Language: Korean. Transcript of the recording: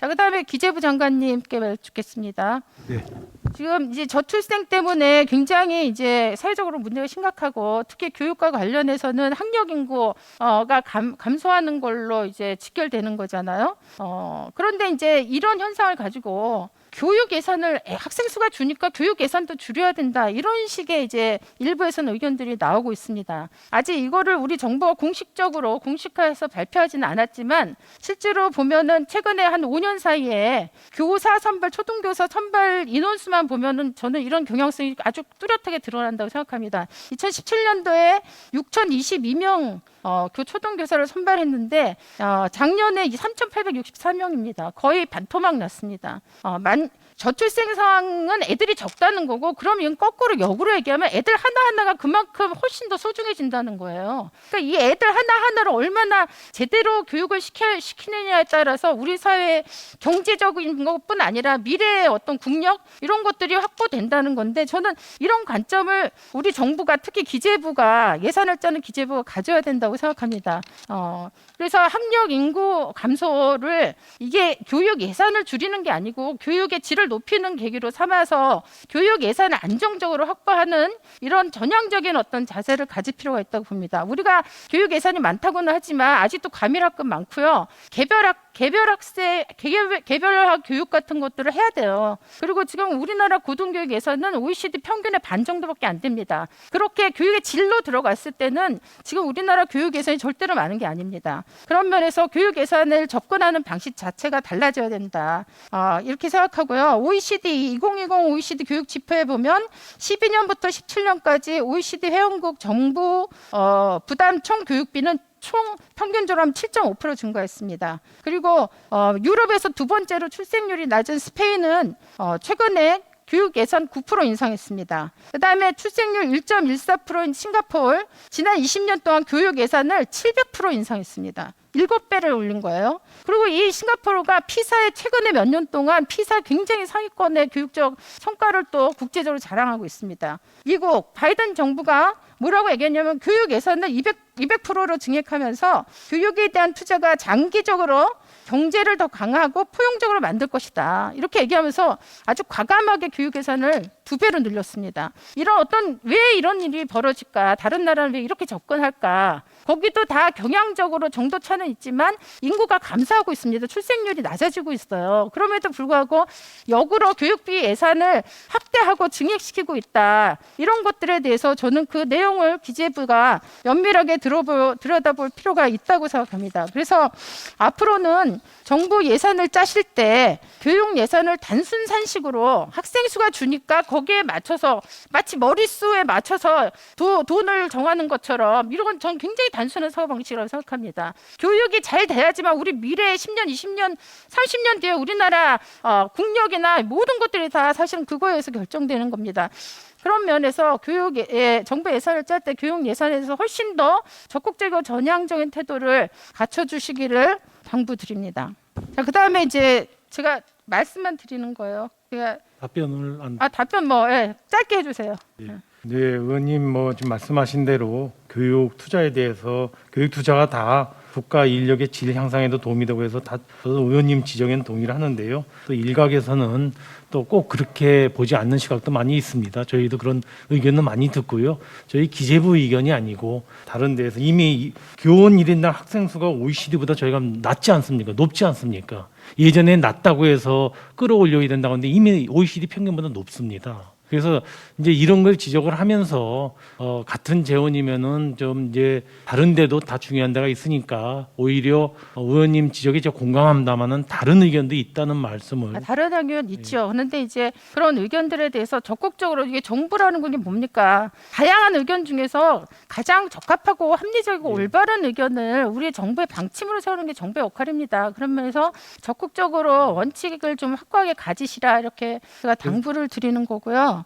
자, 그다음에 기재부 장관님께 여쭙겠습니다. 네. 지금 이제 저출생 때문에 굉장히 이제 사회적으로 문제가 심각하고 특히 교육과 관련해서는 학력 인구가 감소하는 걸로 이제 직결되는 거잖아요. 그런데 이제 이런 현상을 가지고 교육 예산을 학생 수가 주니까 교육 예산도 줄여야 된다, 이런 식의 이제 일부에서는 의견들이 나오고 있습니다. 아직 이거를 우리 정부가 공식적으로 공식화해서 발표하지는 않았지만 실제로 보면은 최근에 한 5년 사이에 교사 선발, 초등교사 선발 인원수만 보면은 저는 이런 경향성이 아주 뚜렷하게 드러난다고 생각합니다. 2017년도에 6,022명 초등교사를 선발했는데 작년에 3,864명입니다. 거의 반토막 났습니다. 저출생 상황은 애들이 적다는 거고, 그럼 이건 거꾸로 역으로 얘기하면 애들 하나하나가 그만큼 훨씬 더 소중해진다는 거예요. 그러니까 이 애들 하나하나를 얼마나 제대로 교육을 시키느냐에 따라서 우리 사회의 경제적인 것뿐 아니라 미래의 어떤 국력, 이런 것들이 확보된다는 건데, 저는 이런 관점을 우리 정부가, 특히 기재부가, 예산을 짜는 기재부가 가져야 된다고 생각합니다. 그래서 학력 인구 감소를 이게 교육 예산을 줄이는 게 아니고 교육의 질을 높이는 계기로 삼아서 교육 예산을 안정적으로 확보하는 이런 전향적인 어떤 자세를 가질 필요가 있다고 봅니다. 우리가 교육 예산이 많다고는 하지만 아직도 과밀학급 많고요. 개별학 교육 같은 것들을 해야 돼요. 그리고 지금 우리나라 고등교육 예산은 OECD 평균의 반 정도밖에 안 됩니다. 그렇게 교육의 질로 들어갔을 때는 지금 우리나라 교육 예산이 절대로 많은 게 아닙니다. 그런 면에서 교육 예산을 접근하는 방식 자체가 달라져야 된다, 이렇게 생각하고요. OECD 2020 OECD 교육 지표에 보면 12년부터 17년까지 OECD 회원국 정부 부담 총 교육비는 총 평균적으로 하면 7.5% 증가했습니다. 그리고 유럽에서 두 번째로 출생률이 낮은 스페인은 최근에 교육 예산 9% 인상했습니다. 그다음에 출생률 1.14%인 싱가포르, 지난 20년 동안 교육 예산을 700% 인상했습니다. 7배를 올린 거예요. 그리고 이 싱가포르가 피사에 최근에 몇 년 동안 피사 굉장히 상위권의 교육적 성과를 또 국제적으로 자랑하고 있습니다. 미국 바이든 정부가 뭐라고 얘기했냐면 교육 예산을 200%로 증액하면서 교육에 대한 투자가 장기적으로 경제를 더 강하고 포용적으로 만들 것이다, 이렇게 얘기하면서 아주 과감하게 교육 예산을 2배로 늘렸습니다. 왜 이런 일이 벌어질까? 다른 나라는 왜 이렇게 접근할까? 거기도 다 경향적으로 정도 차는 있지만 인구가 감소하고 있습니다. 출생률이 낮아지고 있어요. 그럼에도 불구하고 역으로 교육비 예산을 확대하고 증액시키고 있다, 이런 것들에 대해서 저는 그 내용을 기재부가 면밀하게 들여다볼 필요가 있다고 생각합니다. 그래서 앞으로는 정부 예산을 짜실 때 교육 예산을 단순 산식으로 학생 수가 주니까 거기에 맞춰서 마치 머릿수에 맞춰서 돈을 정하는 것처럼, 이런 건 전 굉장히 단순한 사고방식이라고 생각합니다. 교육이 잘 돼야지만 우리 미래 10년, 20년, 30년 뒤에 우리나라 국력이나 모든 것들이 다 사실은 그거에 의해서 결정되는 겁니다. 그런 면에서 정부 예산을 짤 때 교육 예산에 대해서 훨씬 더 적극적이고 전향적인 태도를 갖춰주시기를 당부드립니다. 자, 그다음에 이제 제가 말씀만 드리는 거예요. 답변을 답변 짧게 해주세요. 네, 의원님 지금 말씀하신 대로 교육 투자에 대해서 교육 투자가 다 국가 인력의 질 향상에도 도움이 되고 해서 저도 의원님 지적에는 동의를 하는데요. 또 일각에서는 또 꼭 그렇게 보지 않는 시각도 많이 있습니다. 저희도 그런 의견은 많이 듣고요. 저희 기재부 의견이 아니고 다른 데에서 이미 교원 1인당 학생 수가 OECD보다 저희가 낮지 않습니까? 높지 않습니까? 예전에 낮다고 해서 끌어올려야 된다고 하는데 이미 OECD 평균보다 높습니다. 그래서 이제 이런 걸 지적을 하면서 같은 재원이면은 좀 이제 다른 데도 다 중요한 데가 있으니까 오히려 의원님 지적에 제가 공감합니다만은 다른 의견도 있다는 말씀을. 다른 의견 있죠. 그런데 이제 그런 의견들에 대해서 적극적으로, 이게 정부라는 게 뭡니까? 다양한 의견 중에서 가장 적합하고 합리적이고 올바른 의견을 우리 정부의 방침으로 세우는 게 정부의 역할입니다. 그런 면에서 적극적으로 원칙을 좀 확고하게 가지시라, 이렇게 제가 당부를 드리는 거고요.